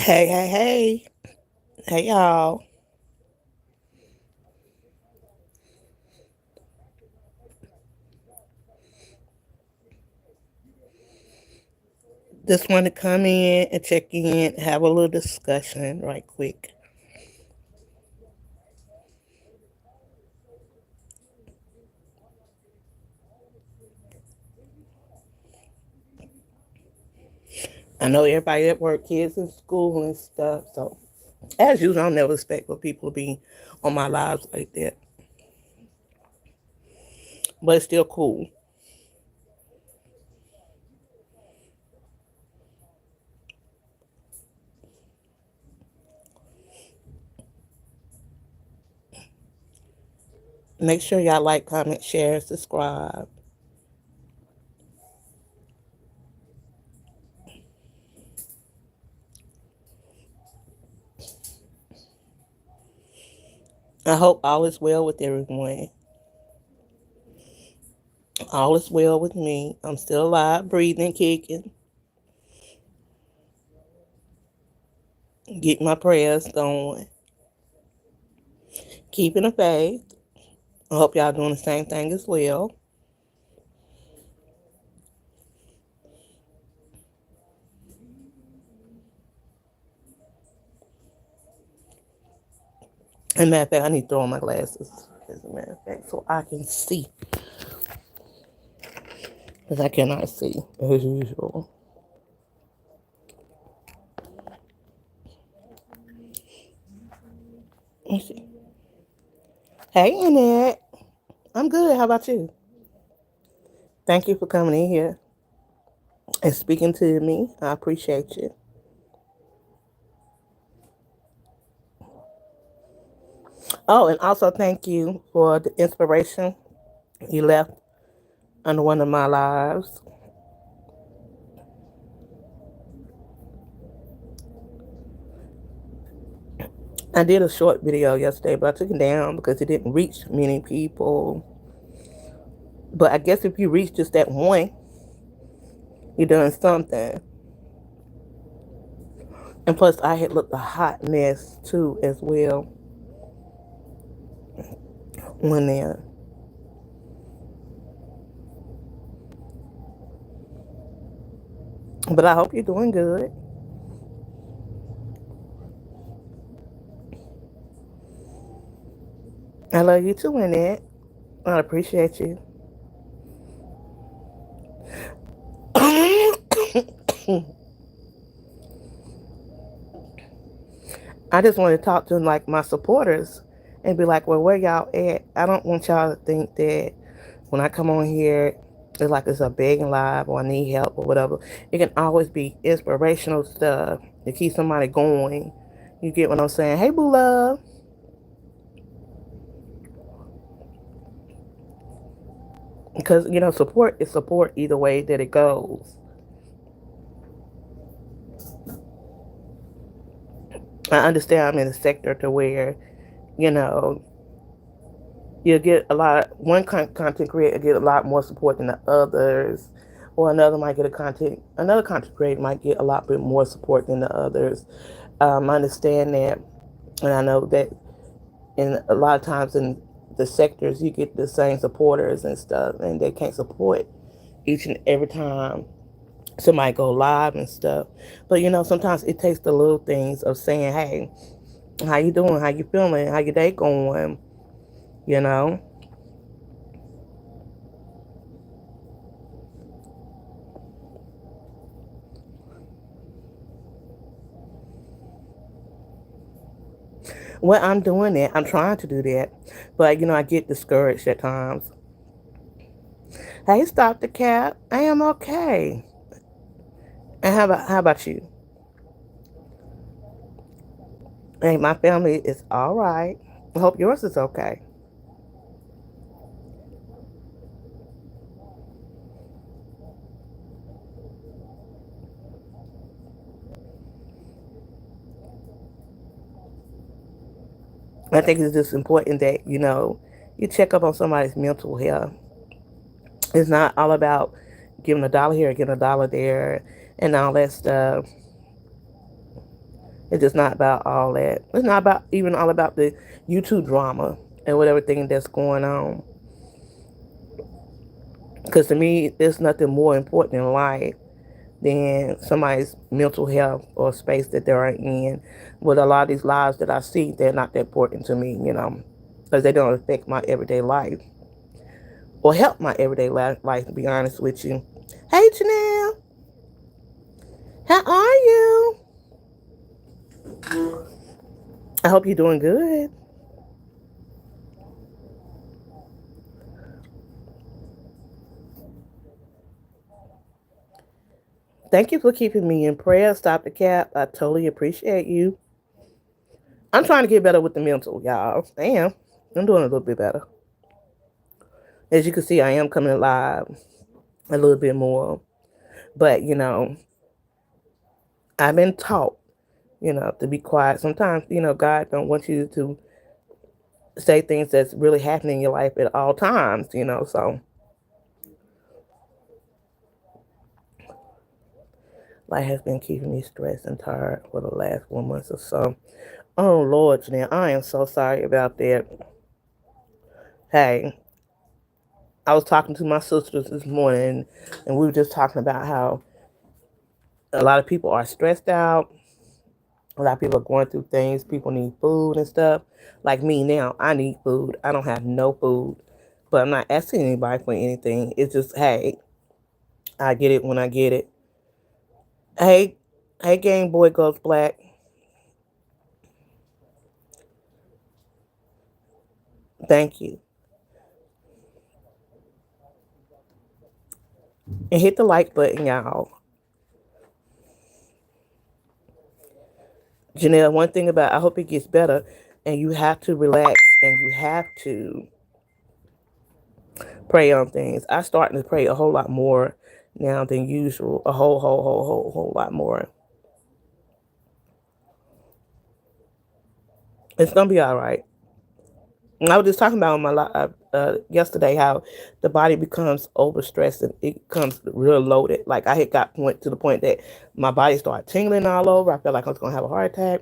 Hey, hey, hey. Hey, y'all. Just want to come in and check in, have a little discussion right quick. I know everybody at work, kids in school and stuff, so as usual, I never expect for people to be on my lives like that. But it's still cool. Make sure y'all like, comment, share, subscribe. I hope all is well with everyone. All is well with me. I'm still alive, breathing, kicking, getting my prayers going, keeping the faith. I hope y'all doing the same thing as well. And matter of fact, I need to throw on my glasses, as a matter of fact, so I can see. Because I cannot see, as usual. Let me see. Hey, Annette. I'm good. How about you? Thank you for coming in here and speaking to me. I appreciate you. Oh, and also thank you for the inspiration you left under one of my lives. I did a short video yesterday, but I took it down because it didn't reach many people. But I guess if you reach just that one, you're doing something. And plus, I had looked a hot mess too, as well, when there. But I hope you're doing good. I love you too, Annette. I appreciate you. I just want to talk to like my supporters and be like, well, where y'all at? I don't want y'all to think that when I come on here, it's like it's a begging live or I need help or whatever. It can always be inspirational stuff to keep somebody going. You get what I'm saying? Hey, boo love. Because, support is support either way that it goes. I understand I'm in a sector to where, you know, you'll get a lot, one content creator get a lot more support than the others, or another content creator might get a lot bit more support than the others. I understand that, and I know that in a lot of times in the sectors you get the same supporters and stuff, and they can't support each and every time somebody go live and stuff. But sometimes it takes the little things of saying, "Hey, how you doing? How you feeling? How your day going?" You know. Well, I'm doing that. I'm trying to do that, but I get discouraged at times. Hey, stop the cap. I am okay. And how about you? Hey, my family is all right. I hope yours is okay. I think it's just important that you check up on somebody's mental health. It's not all about giving a dollar here, giving a dollar there, and all that stuff. It's just not about all that. It's not about even all about the YouTube drama and whatever thing that's going on. Because to me, there's nothing more important in life than somebody's mental health or space that they're in. With a lot of these lives that I see, they're not that important to me, because they don't affect my everyday life or help my everyday life, to be honest with you. Hey, Janelle, how are you? I hope you're doing good. Thank you for keeping me in prayer. Stop the cap. I totally appreciate you. I'm trying to get better with the mental, y'all. I am. I'm doing a little bit better. As you can see, I am coming alive a little bit more. But, I've been taught, to be quiet. Sometimes, God don't want you to say things that's really happening in your life at all times. So, life has been keeping me stressed and tired for the last 4 months or so. Oh, Lord, Janelle, I am so sorry about that. Hey, I was talking to my sisters this morning, and we were just talking about how a lot of people are stressed out. A lot of people are going through things. People need food and stuff. Like me now, I need food. I don't have no food, but I'm not asking anybody for anything. It's just, hey, I get it when I get it. Hey, hey, Game Boy Goes Black. Thank you. And hit the like button, y'all. Janelle, one thing about I hope it gets better, and you have to relax and you have to pray on things. I'm starting to pray a whole lot more now than usual. A whole lot more. It's gonna be all right. And I was just talking about on my yesterday how the body becomes overstressed and it becomes real loaded. Like I had got point to the point that my body started tingling all over. I felt like I was gonna have a heart attack.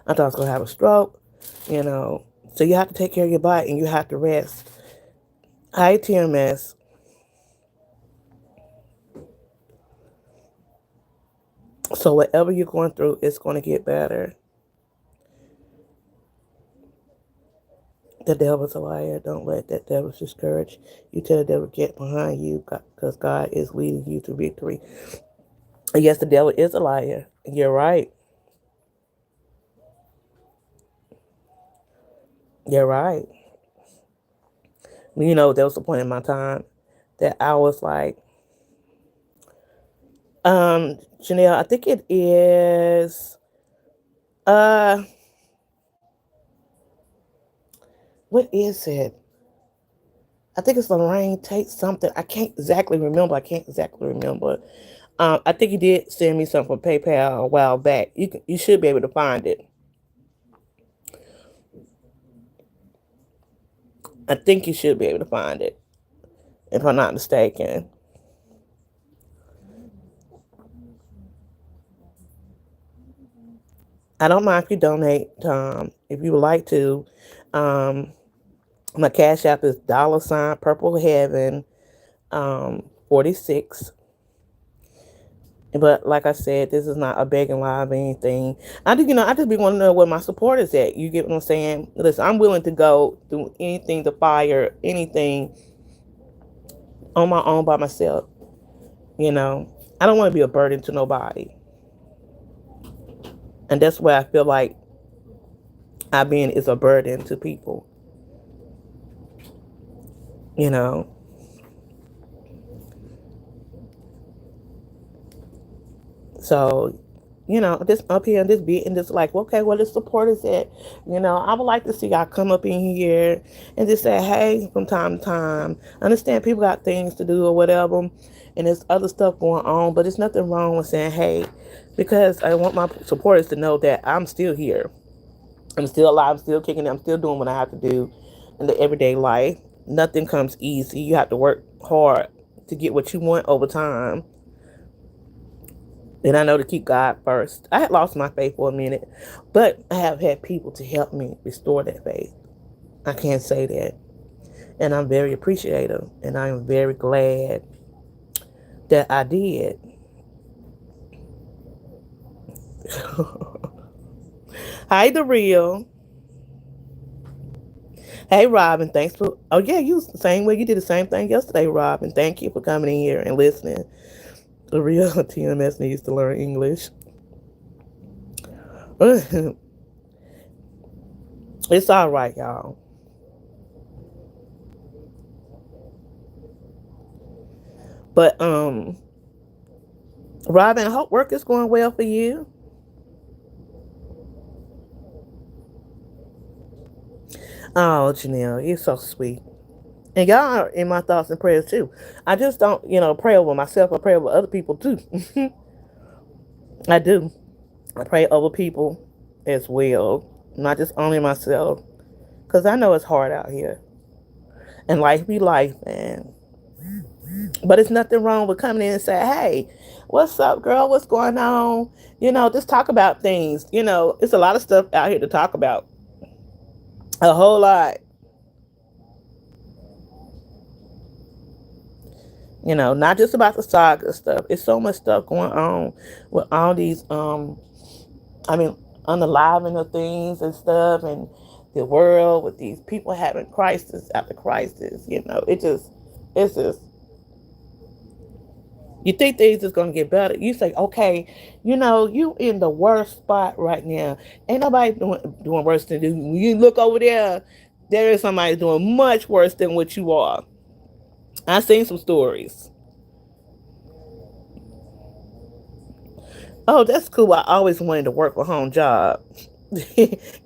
I thought I was gonna have a stroke. You know, so you have to take care of your body and you have to rest. Hi, TMS. So whatever you're going through, it's going to get better. The devil's a liar. Don't let that devil discourage you. Tell the devil get behind you because God is leading you to victory. And yes, the devil is a liar. You're right. You're right. There was a point in my time that I was like, Janelle, I think it is, uh, what is it? I think it's Lorraine Tate something. I can't exactly remember. I think you did send me something from PayPal a while back. You should be able to find it. I think you should be able to find it, if I'm not mistaken. I don't mind if you donate, if you would like to. Um, my cash app is $Purple Heaven 46. But like I said, this is not a begging live or anything. I just be want to know where my support is at. You get what I'm saying? Listen, I'm willing to go through anything, to fire anything on my own by myself. You know, I don't want to be a burden to nobody, and that's where I feel like I being is a burden to people. You know, so just up here and this beat and just like, okay, well, the support is at. I would like to see y'all come up in here and just say, hey, from time to time. I understand people got things to do or whatever, and there's other stuff going on, but there's nothing wrong with saying, hey, because I want my supporters to know that I'm still here. I'm still alive, I'm still kicking, I'm still doing what I have to do in the everyday life. Nothing comes easy. You have to work hard to get what you want over time. And I know to keep God first. I had lost my faith for a minute, but I have had people to help me restore that faith. I can't say that. And I'm very appreciative. And I'm very glad that I did. Hi, the real. Hey, Robin. Thanks for. Oh, yeah, you same way you did the same thing yesterday, Robin. Thank you for coming in here and listening. The real TMS needs to learn English. It's all right, y'all. But Robin, I hope work is going well for you. Oh, Janelle, you're so sweet. And y'all are in my thoughts and prayers too. I just don't, pray over myself. I pray over other people too. I do. I pray over people as well, not just only myself. Because I know it's hard out here. And life be life, man. But it's nothing wrong with coming in and say, hey, what's up, girl? What's going on? Just talk about things. It's a lot of stuff out here to talk about. A whole lot. Not just about the saga stuff. It's so much stuff going on with all these I mean unaliving of things and stuff, and the world with these people having crisis after crisis. It's just you think things is gonna get better. You say, okay, you in the worst spot right now. Ain't nobody doing worse than you. When you look over there, there is somebody doing much worse than what you are. I've seen some stories. Oh, that's cool. I always wanted to work a home job.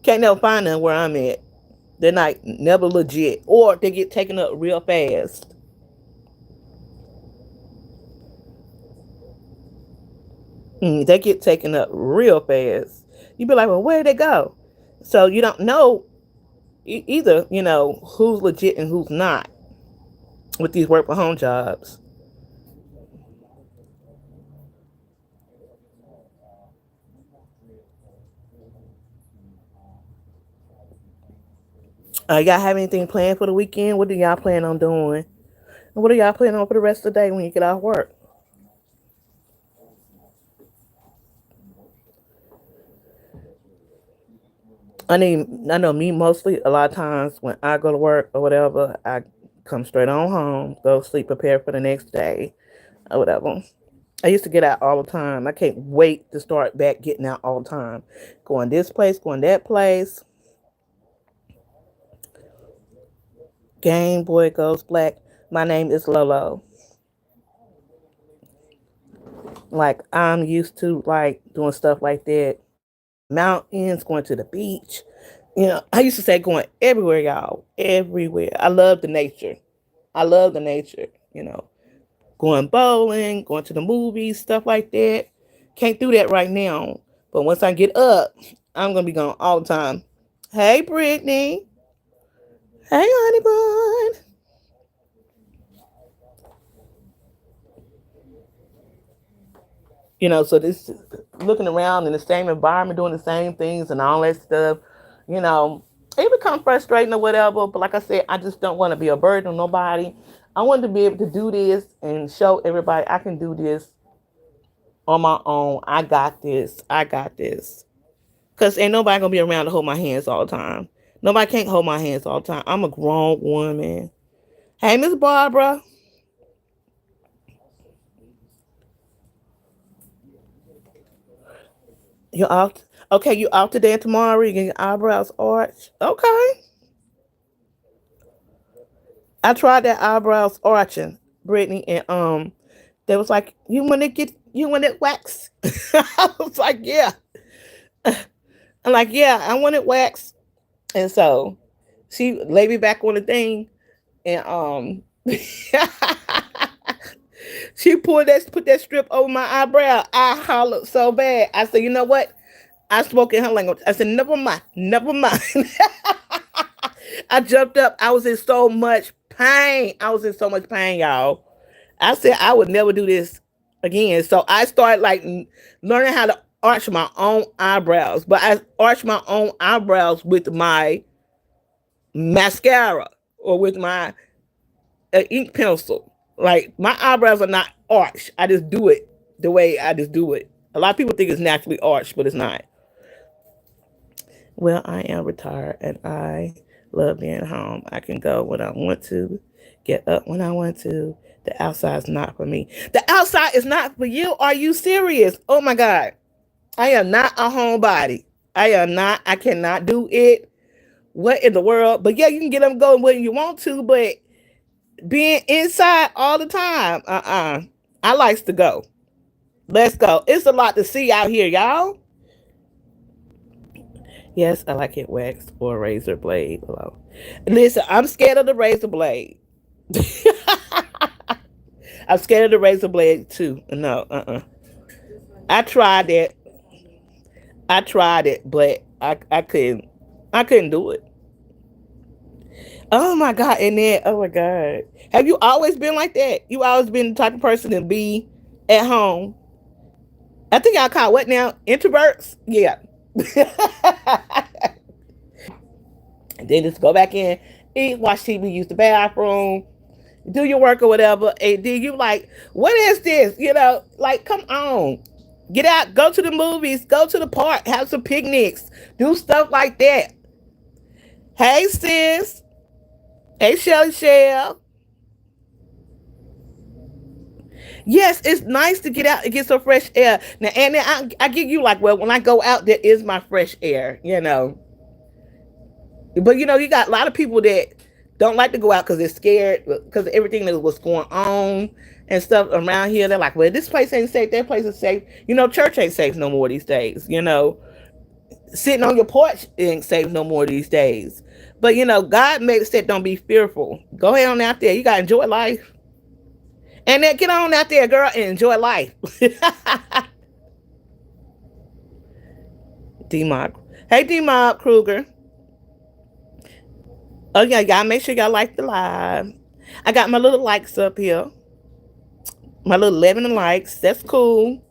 Can't never find them where I'm at. They're not never legit, or they get taken up real fast. They get taken up real fast. You be like, well, where did they go? So you don't know either. Who's legit and who's not with these work from home jobs. Y'all have anything planned for the weekend? What do y'all plan on doing? And what are y'all planning on for the rest of the day when you get off work? I know me mostly. A lot of times when I go to work or whatever, I come straight on home, go sleep, prepare for the next day or whatever. I used to get out all the time. I can't wait to start back getting out all the time. Going this place, going that place. Game Boy goes black. My name is Lolo. Like I'm used to like doing stuff like that. Mountains, going to the beach. I used to say going everywhere, y'all. Everywhere. I love the nature. I love the nature. Going bowling, going to the movies, stuff like that. Can't do that right now. But once I get up, I'm gonna be gone all the time. Hey Brittany. Hey honey bun. So this looking around in the same environment, doing the same things and all that stuff, you know, it becomes frustrating or whatever. But like I said, I just don't want to be a burden on nobody. I want to be able to do this and show everybody I can do this on my own. I got this. I got this. Cause ain't nobody gonna be around to hold my hands all the time. Nobody can't hold my hands all the time. I'm a grown woman. Hey, Miss Barbara, you out? Okay, you out today and tomorrow? You getting your eyebrows arched? Okay. I tried that eyebrows arching, Brittany, and they was like, you want it waxed? I was like, yeah. I'm like, yeah, I want it waxed. And so she laid me back on the thing, and she put that strip over my eyebrow. I hollered so bad. I said, you know what? I spoke in her language. I said, never mind, never mind. I jumped up. I was in so much pain. I was in so much pain, y'all. I said I would never do this again. So I started like learning how to arch my own eyebrows, but I arch my own eyebrows with my mascara or with my ink pencil. Like my eyebrows are not arched. I just do it the way I just do it. A lot of people think it's naturally arched, but it's not. Well, I am retired and I love being home. I can go when I want to, get up when I want to. The outside is not for me. The outside is not for you. Are you serious? Oh my God. I am not a homebody. I am not. I cannot do it. What in the world? But yeah, you can get them going when you want to, but being inside all the time, I likes to go. Let's go. It's a lot to see out here, y'all. Yes, I like it waxed or razor blade. Well, listen, I'm scared of the razor blade. I'm scared of the razor blade too. No, I tried it. I tried it, but I couldn't do it. Oh my God. And then oh my God. Have you always been like that? You always been the type of person to be at home. I think y'all call what now? Introverts? Yeah. And then just go back in, eat, watch TV, use the bathroom, do your work or whatever. And then you like, what is this? You know, like, come on. Get out, go to the movies, go to the park, have some picnics, do stuff like that. Hey, sis. Hey, Shelly Shell. Yes, it's nice to get out and get some fresh air. Now, and then I give you like, well, when I go out, there is my fresh air, you know. But you know, you got a lot of people that don't like to go out because they're scared because of everything that was going on and stuff around here. They're like, well, this place ain't safe, that place is safe. You know, church ain't safe no more these days. You know, sitting on your porch ain't safe no more these days. But you know, God made it said, don't be fearful. Go ahead on out there. You gotta enjoy life. And then get on out there, girl, and enjoy life. D Mob. Hey D Mob Kruger. Oh yeah, y'all make sure y'all like the live. I got my little likes up here. My little 11 likes. That's cool.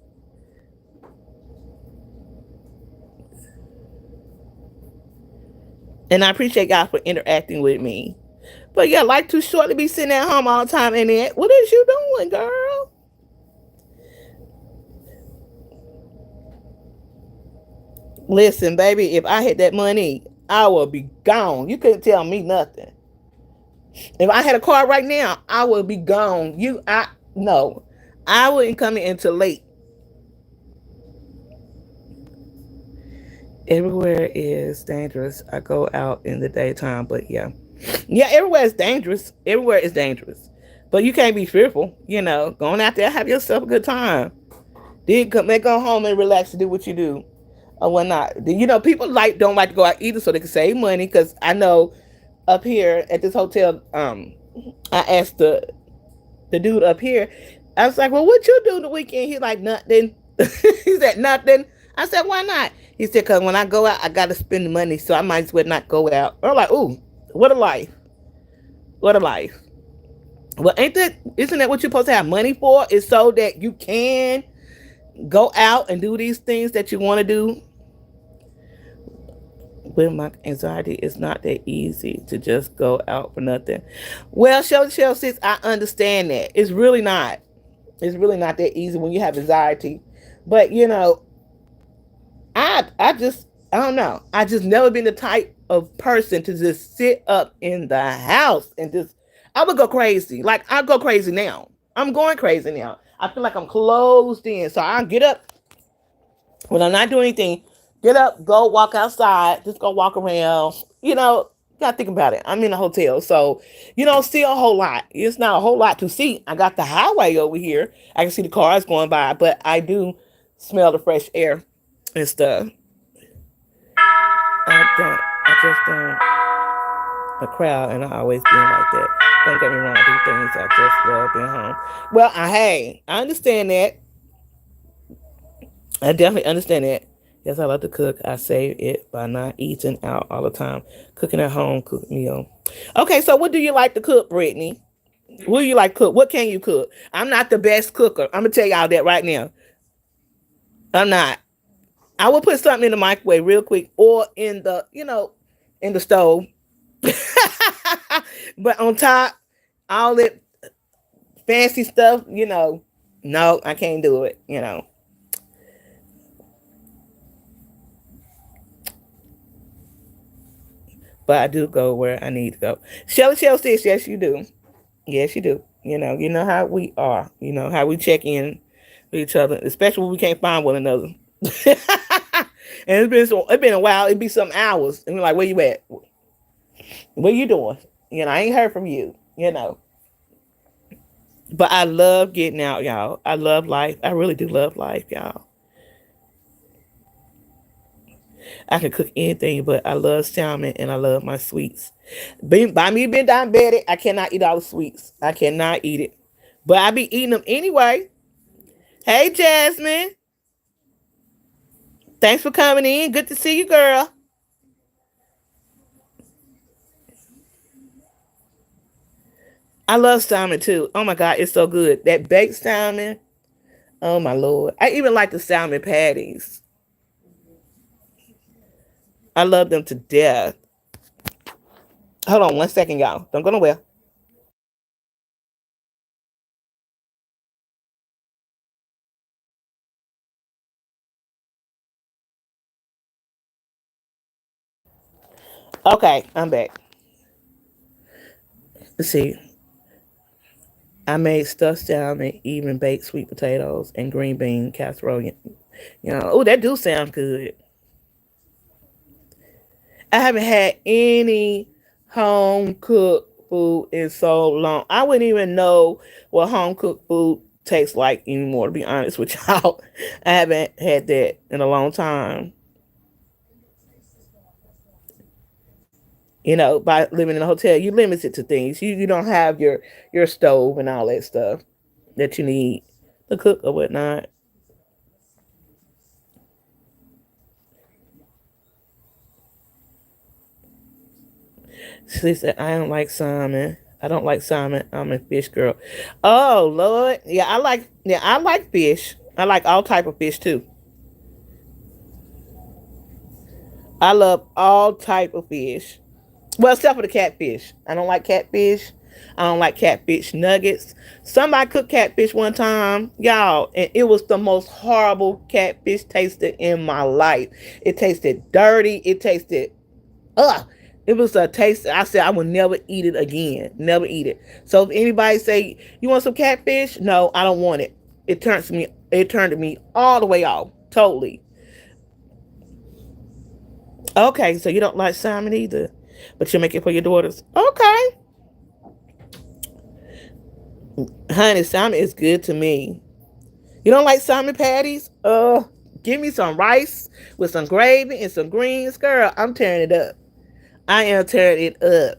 And I appreciate y'all for interacting with me. But yeah, like too short to be sitting at home all the time in it. What is you doing, girl? Listen, baby, if I had that money, I would be gone. You couldn't tell me nothing. If I had a car right now, I would be gone. I no, I wouldn't come in until late. Everywhere is dangerous. I go out in the daytime, but yeah, yeah, everywhere is dangerous. Everywhere is dangerous, but you can't be fearful. You know, going out there, have yourself a good time. Then go home and relax and do what you do or whatnot. Then, you know, people don't like to go out either, so they can save money. Because I know up here at this hotel, I asked the dude up here. I was like, "Well, what you do the weekend?" He's like, "Nothing." He said, "Nothing." I said, "Why not?" He said, "Cause when I go out, I gotta spend the money, so I might as well not go out." I'm like, "Ooh, what a life! What a life!" Well, isn't that what you're supposed to have money for? Is so that you can go out and do these things that you want to do. With my anxiety, it's not that easy to just go out for nothing. Well, Shell says I understand that. It's really not. It's really not that easy when you have anxiety. But you know, I don't know. I just never been the type of person to just sit up in the house and just I would go crazy. Like I go crazy now. I'm going crazy now. I feel like I'm closed in. So I get up when I'm not doing anything. Get up, go walk outside, just go walk around. You know, you gotta think about it. I'm in a hotel, so you don't see a whole lot. It's not a whole lot to see. I got the highway over here. I can see the cars going by, but I do smell the fresh air and stuff. I just don't a crowd, and I always been like that. Don't get me wrong, I do things I just love being home. Well, hey, I understand that. I definitely understand that. Yes, I love to cook. I save it by not eating out all the time. Cooking at home, cook meal. Okay, so what do you like to cook, Brittany? What do you like cook? What can you cook? I'm not the best cooker. I'm gonna tell y'all that right now. I'm not. I will put something in the microwave real quick or in the, in the stove. But on top, all that fancy stuff, no, I can't do it. But I do go where I need to go. Shelly Shell says, yes, you do. Yes, you do. You know how we are. You know how we check in with each other, especially when we can't find one another. And it's been a while. It'd be some hours, and we're like, "Where you at? What you doing?" I ain't heard from you. But I love getting out, y'all. I love life. I really do love life, y'all. I can cook anything, but I love salmon and I love my sweets. By me being diabetic, I cannot eat all the sweets. I cannot eat it, but I be eating them anyway. Hey, Jasmine, thanks for coming in. Good to see you, girl. I love salmon too. Oh my god, it's so good. That baked salmon. Oh my lord. I even like the salmon patties. I love them to death. Hold on 1 second, y'all. Don't go nowhere. Okay, I'm back. Let's see. I made stuffed salmon, even baked sweet potatoes, and green bean casserole. Oh, that do sound good. I haven't had any home cooked food in so long. I wouldn't even know what home cooked food tastes like anymore, to be honest with y'all. I haven't had that in a long time. By living in a hotel, you limited to things. You don't have your stove and all that stuff that you need to cook or whatnot. She said, I don't like salmon. I don't like salmon. I'm a fish girl. Oh Lord. Yeah, I like fish. I like all type of fish too. I love all type of fish. Well, except for the catfish. I don't like catfish. I don't like catfish nuggets. Somebody cooked catfish one time, y'all, and it was the most horrible catfish tasted in my life. It tasted dirty. It tasted ugh. It was a taste. I said I would never eat it again. Never eat it. So if anybody say you want some catfish, no, I don't want it. It turns me. It turned me all the way off. Totally. Okay, so you don't like salmon either, but you make it for your daughters. Okay, honey, salmon is good to me. You don't like salmon patties? Give me some rice with some gravy and some greens, girl. I'm tearing it up. I am tearing it up.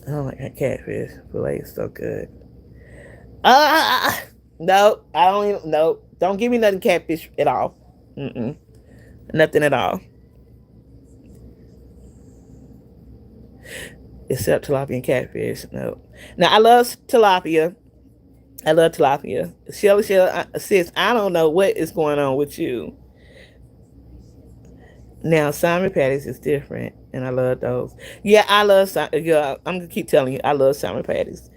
Oh my god, catfish fillet is so good. Uh, no, I don't even. No, don't give me nothing catfish at all. Mm-mm, nothing at all except tilapia and catfish. No. Now I love tilapia. I love tilapia. Shelly, sis, I don't know what is going on with you. Now salmon patties is different, and I love those. Yeah, I love. Yeah, I'm gonna keep telling you, I love salmon patties.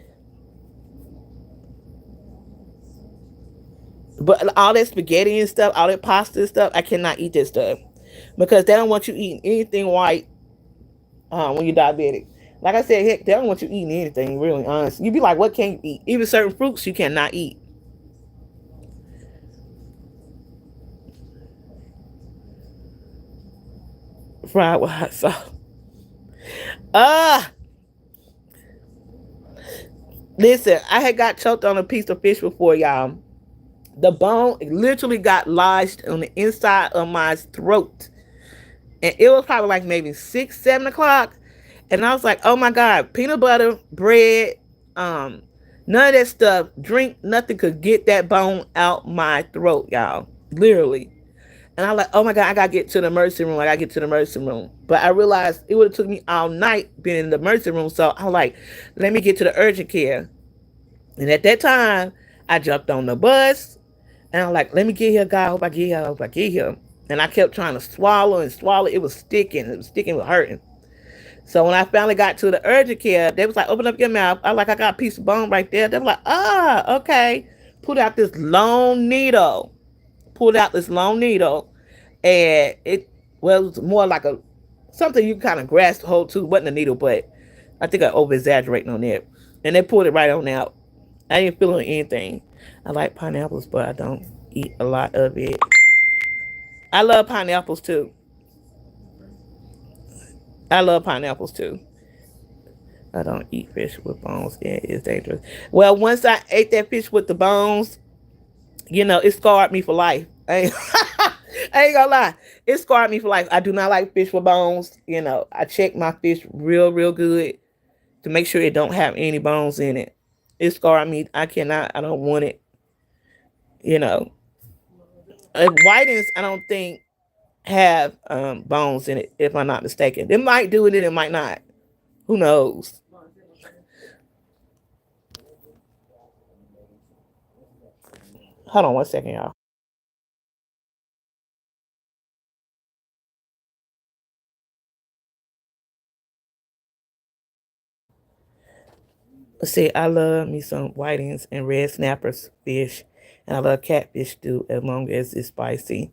But all that spaghetti and stuff, all that pasta and stuff, I cannot eat that stuff because they don't want you eating anything white when you're diabetic. Like I said, heck, they don't want you eating anything. Really, honest. You be like, what can you eat? Even certain fruits you cannot eat. Fried with hot sauce. Ah, listen, I had got choked on a piece of fish before, y'all. The bone literally got lodged on the inside of my throat. And it was probably like maybe 6, 7 o'clock. And I was like, oh my God, peanut butter, bread, um, none of that stuff, drink, nothing could get that bone out my throat, y'all. Literally. And I'm like, oh my God, I gotta get to the emergency room. I gotta get to the emergency room. But I realized it would have took me all night being in the emergency room. So I'm like, let me get to the urgent care. And at that time, I jumped on the bus and I'm like, let me get here, God. I hope I get here. I hope I get here. And I kept trying to swallow and swallow. It was sticking. It was sticking. It was hurting. So when I finally got to the urgent care, they was like, open up your mouth. I like, I got a piece of bone right there. They were like, ah, okay. Pulled out this long needle. Pulled out this long needle. And well, it was more like a, something you kind of grasp hold to. It wasn't a needle, but I think I over exaggerating on that. And they pulled it right on out. I didn't feel anything. I like pineapples, but I don't eat a lot of it. I love pineapples too. I love pineapples too. I don't eat fish with bones. Yeah, it's dangerous. Well, once I ate that fish with the bones, it scarred me for life. I ain't gonna lie. It scarred me for life. I do not like fish with bones. I check my fish real, real good to make sure it don't have any bones in it. It scarred me. I cannot. I don't want it. You know. Whitings, I don't think have bones in it. If I'm not mistaken, it might do it and it might not. Who knows? Hold on one second, y'all. See, I love me some whitings and red snappers fish, and I love catfish stew as long as it's spicy.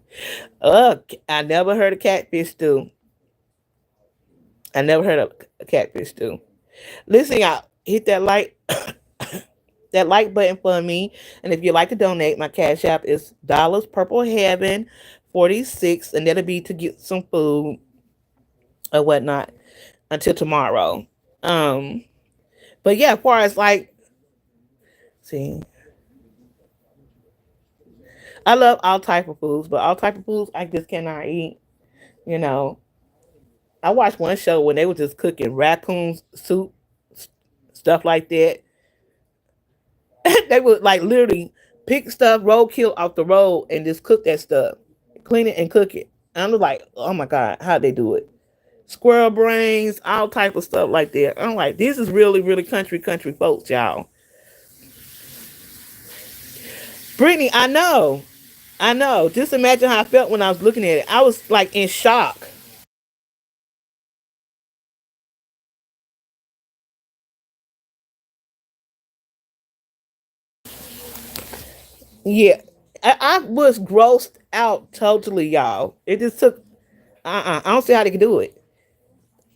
I never heard of catfish stew. I never heard of catfish stew. Listen, y'all, hit that like that like button for me, and if you'd like to donate, my cash app is dollars purple heaven 46, and that'll be to get some food or whatnot until tomorrow. Um, but yeah, as far as like, see, I love all type of foods, but all type of foods I just cannot eat. You know, I watched one show when they were just cooking raccoon soup, stuff like that. They would like literally pick stuff, roadkill off the road, and just cook that stuff, clean it and cook it. And I'm like, oh my God, how'd they do it? Squirrel brains, all type of stuff like that. I'm like, this is really, really country folks, y'all. Brittany, I know. Just imagine how I felt when I was looking at it. I was like in shock. Yeah, I was grossed out totally, y'all. It just took. I don't see how they could do it.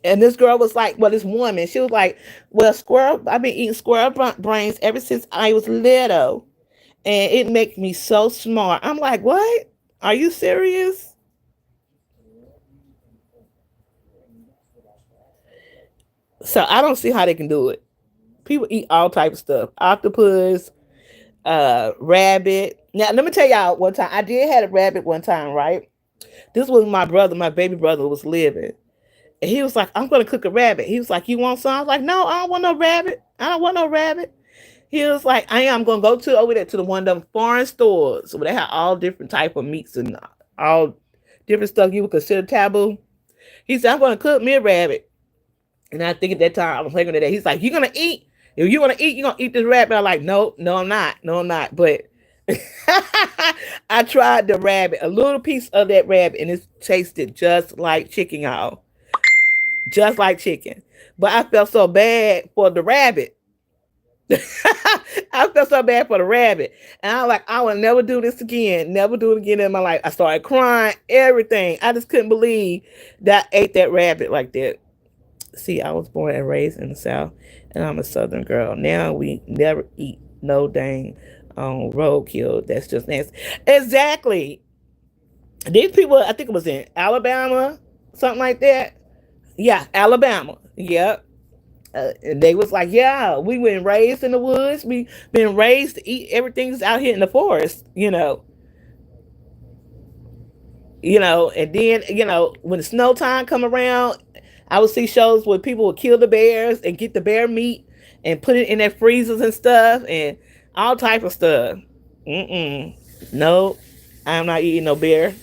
And this girl was like, well, this woman, she was like, well, squirrel. I've been eating squirrel brains ever since I was little, and it makes me so smart. I'm like, what? Are you serious? So I don't see how they can do it. People eat all type of stuff, octopus, rabbit. Now let me tell y'all one time I did had a rabbit one time, right? This was my brother, my baby brother was living. And he was like, I'm gonna cook a rabbit. He was like, you want some? I was like, no, I don't want no rabbit. I don't want no rabbit. He was like, I'm gonna go to over there to the one of them foreign stores where they have all different type of meats and all different stuff you would consider taboo. He said, I'm gonna cook me a rabbit. And I think at that time I was hungry today. He's like, you're gonna eat. If you're gonna eat, you're gonna eat this rabbit. I'm like, no, no, I'm not. No, I'm not. But I tried the rabbit, a little piece of that rabbit, and it tasted just like chicken, y'all. Just like chicken. But I felt so bad for the rabbit. I felt so bad for the rabbit. And I was like, I will never do this again. Never do it again in my life. I started crying, everything. I just couldn't believe that I ate that rabbit like that. See, I was born and raised in the South, and I'm a Southern girl. Now we never eat no dang roadkill. That's just nasty. Exactly. These people, I think it was in Alabama, something like that. Yeah, Alabama. Yep. And they was like, yeah, we been raised in the woods. We been raised to eat everything's out here in the forest. And then when the snow time come around, I would see shows where people would kill the bears and get the bear meat and put it in their freezers and stuff and all type of stuff. No, I'm not eating no bear.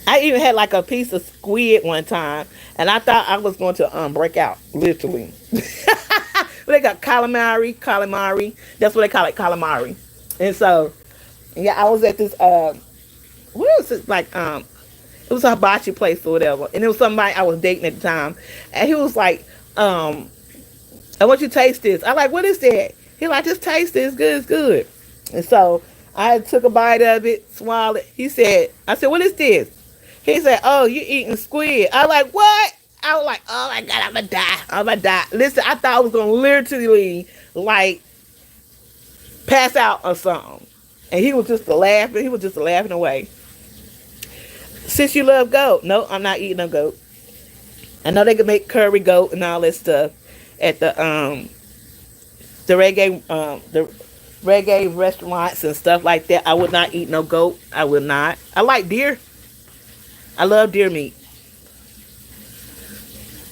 I even had like a piece of squid one time, and I thought I was going to break out, literally. They got calamari. That's what they call it, calamari. And so, yeah, I was at this what was it like? It was a hibachi place or whatever, and it was somebody I was dating at the time, and he was like, "I want you to taste this." I like, "What is that?" He like, "Just taste it. It's good. It's good." And so I took a bite of it, swallowed it. I said, "What is this?" He said, "Oh, you eating squid." I like, "What?" I was like, "Oh my god, I'm gonna die. I'm gonna die." Listen, I thought I was gonna literally like pass out or something. And he was just laughing. He was just laughing away. Since you love goat, no, I'm not eating no goat. I know they can make curry goat and all that stuff at the reggae restaurants and stuff like that. I would not eat no goat. I would not. I like deer. I love deer meat.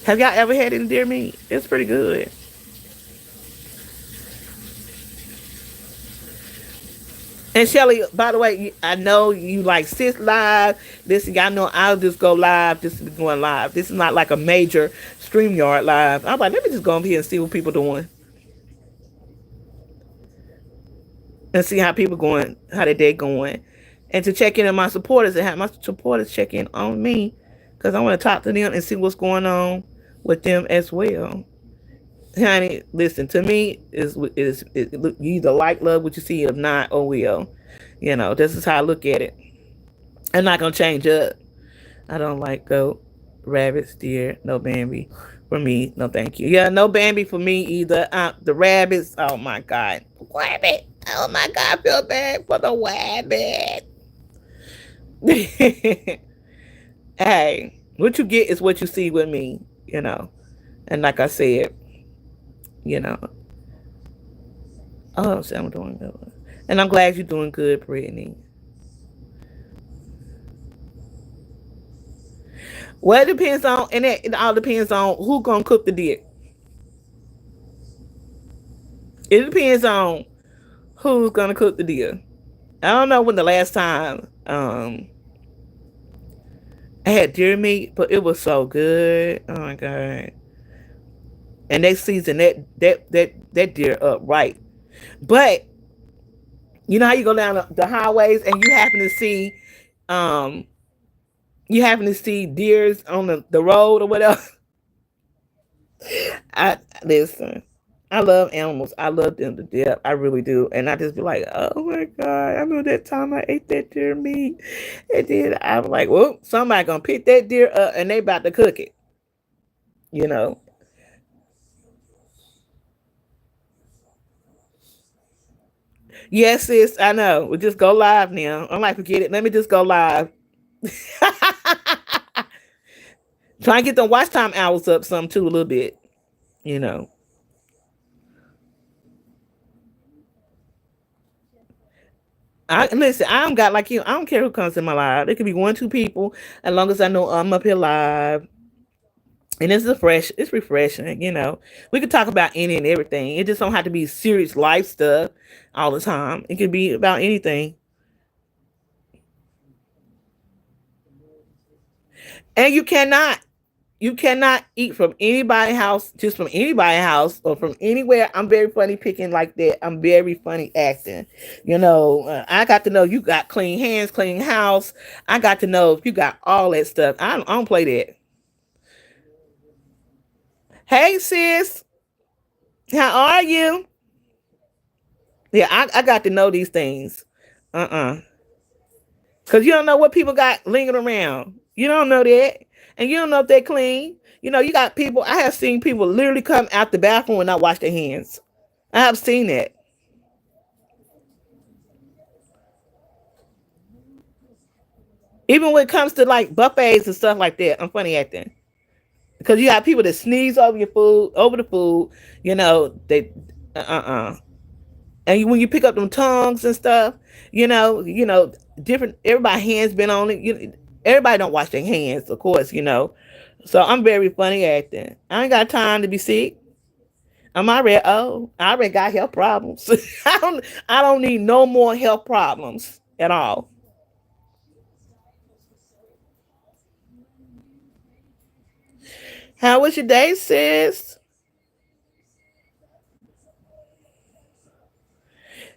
Have y'all ever had any deer meat? It's pretty good. And Shelly, by the way, I know you like Sis Live. Listen, y'all know I'll just go live. This is going live. This is not like a major StreamYard live. I'm like, let me just go up here and see what people doing and see how people going, how their day going, and to check in on my supporters and have my supporters check in on me because I want to talk to them and see what's going on with them as well. Honey, listen to me you either like love what you see, if not, oh well. This is how I look at it. I'm not gonna change up. I don't like goat, rabbits, deer, no Bambi. For me, no thank you. Yeah, no Bambi for me either. The rabbits, oh my god. Rabbit. Oh my god, I feel bad for the rabbit. Hey, what you get is what you see with me. And like I said, you know. Oh, so I'm doing good. And I'm glad you're doing good, Brittany. Well, it depends on, and it all depends on who gonna cook the dick. It depends on who's gonna cook the deal. I don't know when the last time I had deer meat, but it was so good. Oh my god! And they seasoned that deer up right. But you know how you go down the highways and um you happen to see deers on the road or whatever. I listen. I love animals. I love them to death. I really do. And I just be like, oh my God, I know that time I ate that deer meat. And then I'm like, well, somebody gonna pick that deer up and they about to cook it. You know. Yes, sis, I know. We just go live now. I'm like, forget it. Let me just go live. Try and get the watch time hours up some too a little bit. You know. I listen. I don't got like you. I don't care who comes in my live. It could be one, two people, as long as I know I'm up here live. And it's refreshing. We could talk about any and everything. It just don't have to be serious life stuff all the time. It could be about anything. And you cannot eat from anybody's house, just from anybody's house or from anywhere. I'm very funny picking like that. I'm very funny acting. I got to know you got clean hands, clean house. I got to know if you got all that stuff. I don't play that. Hey, sis, how are you? Yeah, I got to know these things. Because you don't know what people got lingering around. You don't know that. And you don't know if they're clean. You got people, I have seen people literally come out the bathroom and not wash their hands. I have seen that. Even when it comes to like buffets and stuff like that, I'm funny acting. Because you got people that sneeze over your food, over the food, they, and when you pick up them tongues and stuff, different. Everybody hands been on it. Everybody don't wash their hands, of course. So I'm very funny acting. I ain't got time to be sick. I'm already old. I already got health problems. I don't need no more health problems at all. How was your day, sis?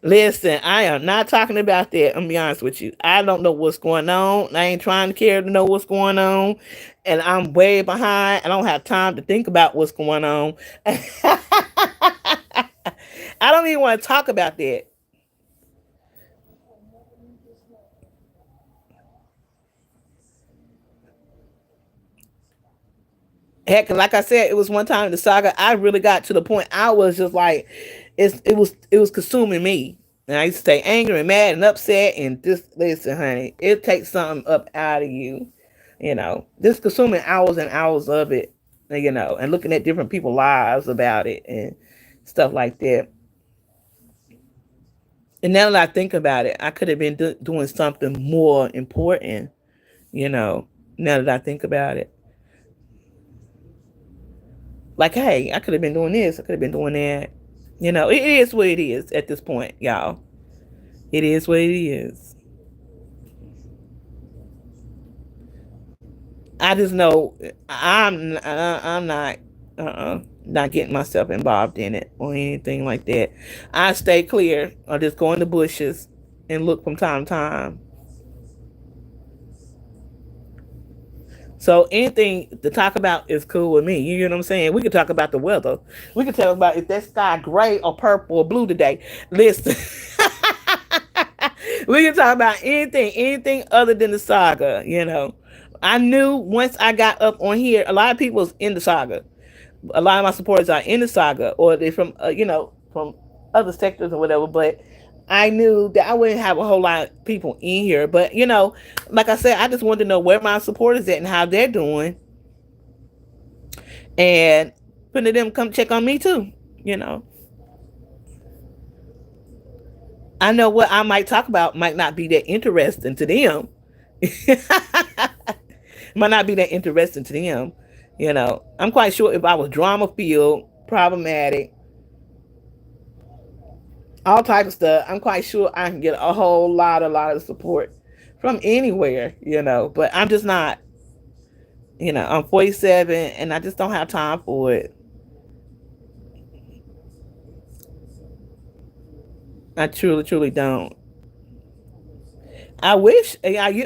Listen, I am not talking about that. I'm gonna be honest with you. I don't know what's going on. I ain't trying to care to know what's going on. And I'm way behind. I don't have time to think about what's going on. I don't even want to talk about that. Heck, like I said, it was one time in the saga. I really got to the point. I was just like, it was consuming me, and I used to stay angry and mad and upset. And just listen, honey, it takes something up out of you, just consuming hours and hours of it, and looking at different people's lives about it and stuff like that. And now that I think about it, I could have been doing something more important, you know. Now that I think about it, like, hey, I could have been doing this. I could have been doing that. It is what it is at this point, y'all. It is what it is. I just know I'm not getting myself involved in it or anything like that. I stay clear or just go in the bushes and look from time to time. So anything to talk about is cool with me. You know what I'm saying? We can talk about the weather. We can talk about if that sky gray or purple or blue today. Listen. We can talk about anything other than the saga. I knew once I got up on here, a lot of people was in the saga. A lot of my supporters are in the saga, or they're from from other sectors or whatever. But I knew that I wouldn't have a whole lot of people in here. But like I said, I just wanted to know where my supporters at and how they're doing, and putting them come check on me too. You know, I know what I might talk about might not be that interesting to them. Might not be that interesting to them. I'm quite sure if I was drama filled, problematic, all type of stuff, I'm quite sure I can get a lot of support from anywhere. But I'm just not. I'm 47 and I just don't have time for it. I truly, truly don't. I wish, I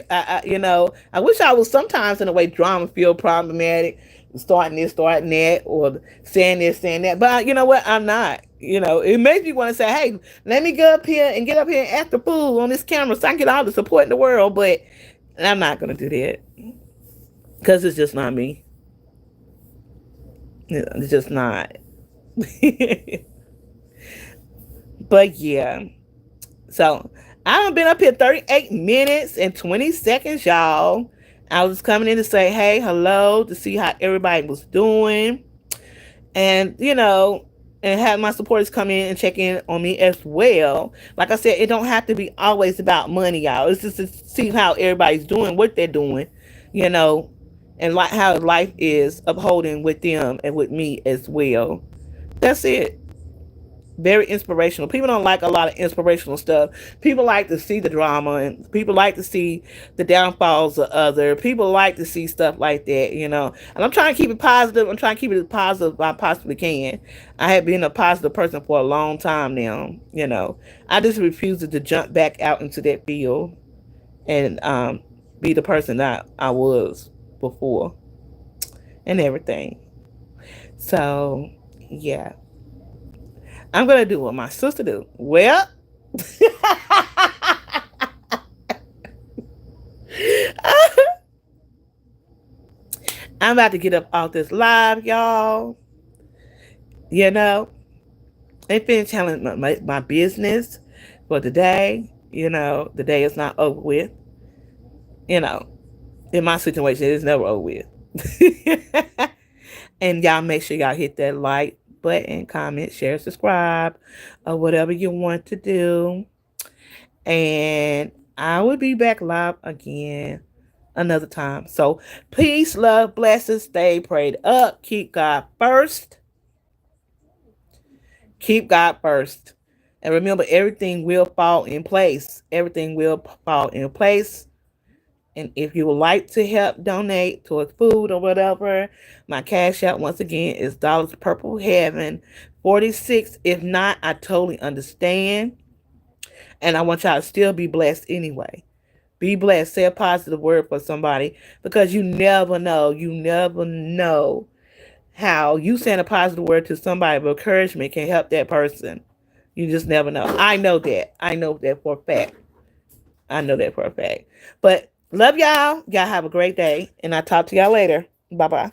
wish I was sometimes in a way drama feel problematic, starting this, starting that, or saying this, saying that. But you know what? I'm not. It makes me want to say, hey, let me go up here and get up here and act the fool on this camera so I can get all the support in the world. But I'm not going to do that because it's just not me. It's just not. But yeah. So I've been up here 38 minutes and 20 seconds, y'all. I was coming in to say, hey, hello, to see how everybody was doing. And, and have my supporters come in and check in on me as well. Like I said, it don't have to be always about money, y'all. It's just to see how everybody's doing, what they're doing, you know, and like how life is upholding with them and with me as well. That's it. Very inspirational. People don't like a lot of inspirational stuff. People like to see the drama and people like to see the downfalls of other. People like to see stuff like that. And I'm trying to keep it positive. I'm trying to keep it as positive as I possibly can. I have been a positive person for a long time now. I just refuse to jump back out into that field and be the person that I was before and everything. So yeah. I'm gonna do what my sister do. Well, I'm about to get up off this live, y'all. You know, and finish handling my business for the day. The day is not over with. You know, in my situation, it's never over with. And y'all make sure y'all hit that like button, comment, share, subscribe, or whatever you want to do. And I will be back live again another time. So peace, love, blessings, stay prayed up, keep God first. Keep God first. And remember, everything will fall in place. Everything will fall in place. And if you would like to help donate towards food or whatever, my cash out once again is dollars purple heaven 46. If not, I totally understand. And I want y'all to still be blessed anyway. Be blessed. Say a positive word for somebody because you never know. You never know how you saying a positive word to somebody of encouragement can help that person. You just never know. I know that. I know that for a fact. I know that for a fact. But love y'all. Y'all have a great day. And I'll talk to y'all later. Bye bye.